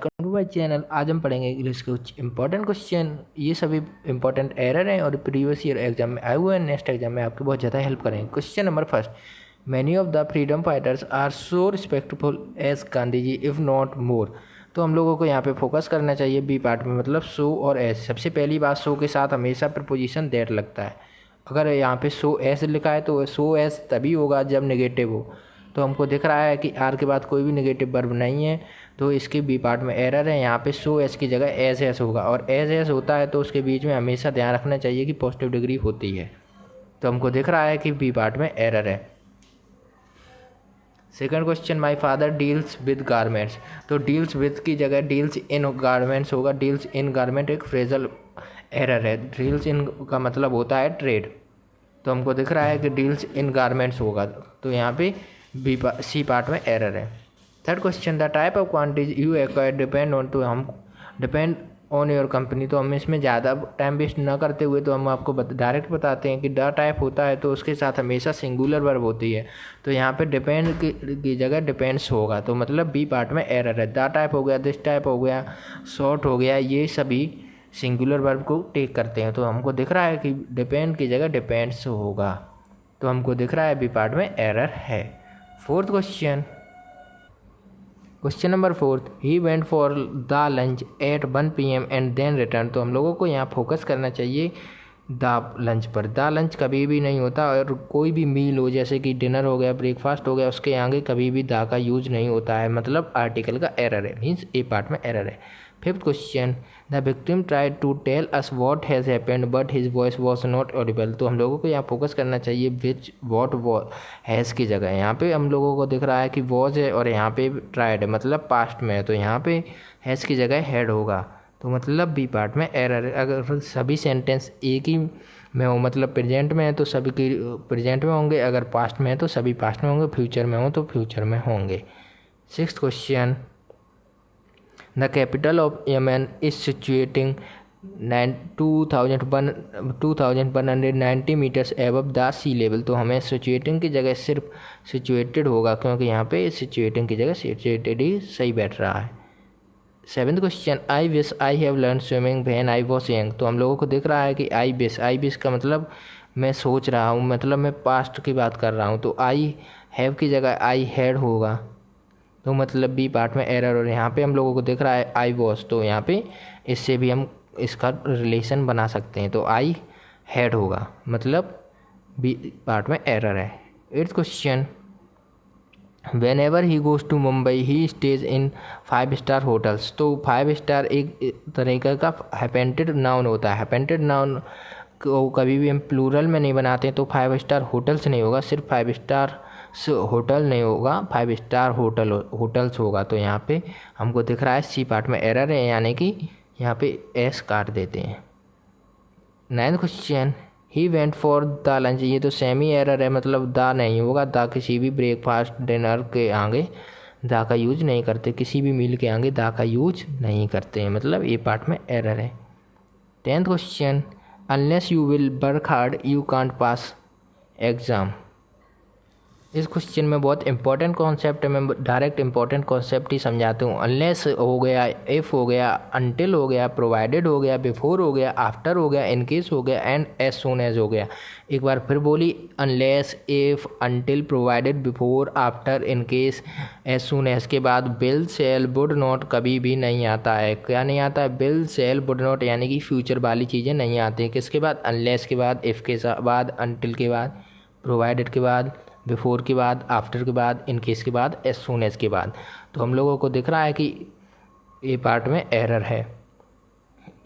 Welcome to my channel. आज हम पढ़ेंगे इंग्लिश के कुछ इंपॉर्टेंट क्वेश्चन। ये सभी इंपॉर्टेंट एरर हैं और प्रीवियस ईयर एग्जाम में आए हुए हैं, नेक्स्ट एग्जाम में आपकी बहुत ज़्यादा हेल्प करेंगे। Question number first, many of the freedom fighters are so respectful as Gandhi ji if not more. तो हम लोगों को यहाँ पे फोकस करना चाहिए बी पार्ट में, मतलब सो और एज। सबसे पहली बात, सो के साथ हमेशा प्रपोजिशन दैट लगता है। अगर यहाँ पे सो एज लिखा है तो सो एज तभी होगा जब नेगेटिव हो। तो हमको दिख रहा है कि आर के बाद कोई भी नेगेटिव वर्ब नहीं है, तो इसके बी पार्ट में एरर है। यहाँ पे सो एस की जगह एज एस होगा, और एज एस होता है तो उसके बीच में हमेशा ध्यान रखना चाहिए कि पॉजिटिव डिग्री होती है। तो हमको दिख रहा है कि बी पार्ट में एरर है। Second question, my father deals with garments. तो डील्स विद की जगह डील्स इन गारमेंट्स होगा। डील्स इन गारमेंट एक फ्रेजल एरर है। डील्स इन का मतलब होता है ट्रेड, तो हमको दिख रहा है कि डील्स इन गारमेंट्स होगा, तो यहाँ पे सी पार्ट में एरर है। Third question, the type of quantities you acquire depend on, तो हम डिपेंड ऑन योर कंपनी। तो हम इसमें ज़्यादा टाइम वेस्ट न करते हुए तो हम आपको डायरेक्ट बताते हैं कि द टाइप होता है तो उसके साथ हमेशा सिंगुलर वर्ब होती है। तो यहाँ पे डिपेंड की जगह डिपेंड्स होगा, तो मतलब बी पार्ट में एरर है। द टाइप हो गया, दिस टाइप हो गया, शॉर्ट हो गया, ये सभी सिंगुलर वर्ब को टेक करते हैं। तो हमको दिख रहा है कि डिपेंड की जगह डिपेंड्स होगा, तो हमको दिख रहा है बी पार्ट में एरर है। Fourth question, question number fourth, he went for the lunch at 1 PM and then return. तो हम लोगों को यहाँ फोकस करना चाहिए द लंच पर। द लंच कभी भी नहीं होता, और कोई भी मील हो जैसे कि डिनर हो गया, ब्रेकफास्ट हो गया, उसके आगे कभी भी द का यूज नहीं होता है, मतलब आर्टिकल का एरर है, मीन्स ए पार्ट में एरर है। Fifth question, the victim tried to tell us what has happened but his voice was not audible. तो हम लोगों को यहाँ फोकस करना चाहिए विच वॉट हैज़ की जगह। यहाँ पे हम लोगों को दिख रहा है कि वॉज है और यहाँ पे ट्राइड है, मतलब पास्ट में है, तो यहाँ पे हैज़ की जगह हैड होगा, तो मतलब बी पार्ट में एरर है। अगर सभी सेंटेंस एक ही में हो, मतलब प्रेजेंट में है तो सभी की प्रेजेंट में होंगे, अगर पास्ट में है तो सभी पास्ट में होंगे, फ्यूचर में हो तो फ्यूचर में होंगे। Sixth question, the capital of Yemen is situating 2190 metres above the sea level. तो हमें सिचुएटिंग की जगह सिर्फ सिचुएटेड होगा, क्योंकि यहाँ पे सिचुएटिंग की जगह सिचुएटेड ही सही बैठ रहा है। Seventh question, I wish I have learn swimming when I was young. तो हम लोगों को दिख रहा है कि आई विश का मतलब मैं सोच रहा हूँ, मतलब मैं पास्ट की बात कर रहा हूँ, तो आई हैव की जगह आई हैड होगा, तो मतलब बी पार्ट में एरर। और यहाँ पे हम लोगों को दिख रहा है आई वॉज, तो यहाँ पे इससे भी हम इसका रिलेशन बना सकते हैं, तो आई हैड होगा, मतलब बी पार्ट में एरर है। Eighth question, whenever he goes to Mumbai he stays in 5 star hotels. तो 5 स्टार एक तरीके का हैपेंटेड नाउन होता है। हैपेंटेड नाउन को कभी भी हम प्लूरल में नहीं बनाते, तो 5 स्टार होटल्स नहीं होगा, सिर्फ 5 स्टार होटल नहीं होगा, 5 स्टार होटल्स होगा। तो यहाँ पे हमको दिख रहा है सी पार्ट में एरर है, यानी कि यहाँ पे एस काट देते हैं। Ninth question, he went for the lunch. ये तो सेमी एरर है, मतलब द नहीं होगा, द किसी भी ब्रेकफास्ट डिनर के आगे द का यूज नहीं करते, किसी भी मील के आगे द का यूज नहीं करते हैं, मतलब ये पार्ट में एरर है। 10th question, unless you will work hard you can't pass exam. इस क्वेश्चन में बहुत इंपॉर्टेंट कॉन्सेप्ट है, मैं डायरेक्ट इंपॉर्टेंट कॉन्सेप्ट ही समझाता हूँ। अनलेस हो गया, इफ़ हो गया, अनटिल हो गया, प्रोवाइडेड हो गया, बिफोर हो गया, आफ्टर हो गया, इन केस हो गया, एंड एज सून एज हो गया। एक बार फिर बोली, unless, if, until, provided, before, after, in case, as soon as के बाद विल, शैल, वुड नॉट कभी भी नहीं आता है। क्या नहीं आता है? विल, शैल, वुड नॉट, यानी कि फ्यूचर वाली चीज़ें नहीं आती हैं। किसके बाद? अनलेस के बाद, इफ़ के बाद, अनटिल के बाद, प्रोवाइडेड के बाद, बिफोर के बाद, आफ्टर के बाद, इन केस के बाद, एज सून एज के बाद। तो हम लोगों को दिख रहा है कि ए पार्ट में एरर है,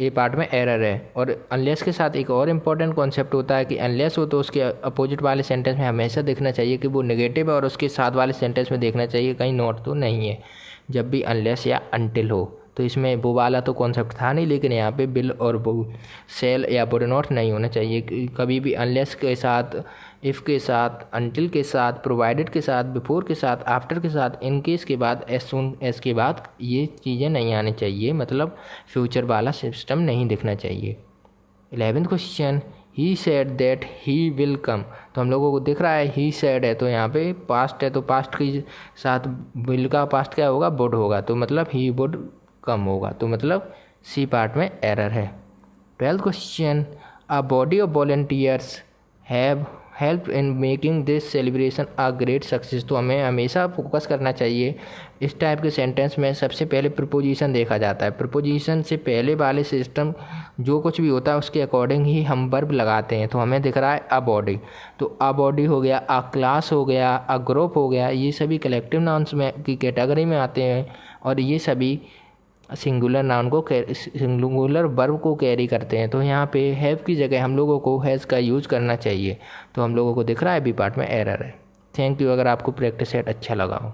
ए पार्ट में एरर है। और अनलेस के साथ एक और इम्पॉर्टेंट कॉन्सेप्ट होता है कि अनलेस हो तो उसके अपोजिट वाले सेंटेंस में हमेशा देखना चाहिए कि वो नेगेटिव है, और उसके साथ वाले सेंटेंस में देखना चाहिए कहीं नॉट तो नहीं है, जब भी अनलेस या अनटिल हो। तो इसमें वो वाला तो कॉन्सेप्ट था नहीं, लेकिन यहाँ पे बिल और वो सेल या वुड नॉट नहीं होना चाहिए कभी भी। अनलेस के साथ, इफ़ के साथ, अनटिल के साथ, प्रोवाइडेड के साथ, बिफोर के साथ, आफ्टर के साथ, इन केस के बाद, एज सून एज के बाद ये चीज़ें नहीं आनी चाहिए, मतलब फ्यूचर वाला सिस्टम नहीं दिखना चाहिए। 11th question, he said that he will come. तो हम लोगों को दिख रहा है ही सेड है, तो यहाँ पे पास्ट है, तो पास्ट के साथ विल का पास्ट क्या होगा? वुड होगा, तो मतलब ही वुड कम होगा। तो मतलब सी पार्ट में एरर है। 12th question, a body of volunteers have help in making this celebration a great success. तो हमें हमेशा फोकस करना चाहिए इस टाइप के सेंटेंस में। सबसे पहले प्रीपोजिशन देखा जाता है। प्रीपोजिशन से पहले वाले सिस्टम जो कुछ भी होता है उसके अकॉर्डिंग ही हम वर्ब लगाते हैं। तो हमें दिख रहा है अ बॉडी, तो अ बॉडी हो गया, अ क्लास हो गया, अ ग्रुप हो गया, ये सभी कलेक्टिव नाउन्स में की कैटेगरी में आते हैं और ये सभी सिंगुलर नाउन को सिंगुलर वर्ब को कैरी करते हैं। तो यहाँ पे हैव की जगह हम लोगों को हैज़ का यूज़ करना चाहिए। तो हम लोगों को दिख रहा है बी पार्ट में एरर है। Thank you. अगर आपको प्रैक्टिस सेट अच्छा लगा हो।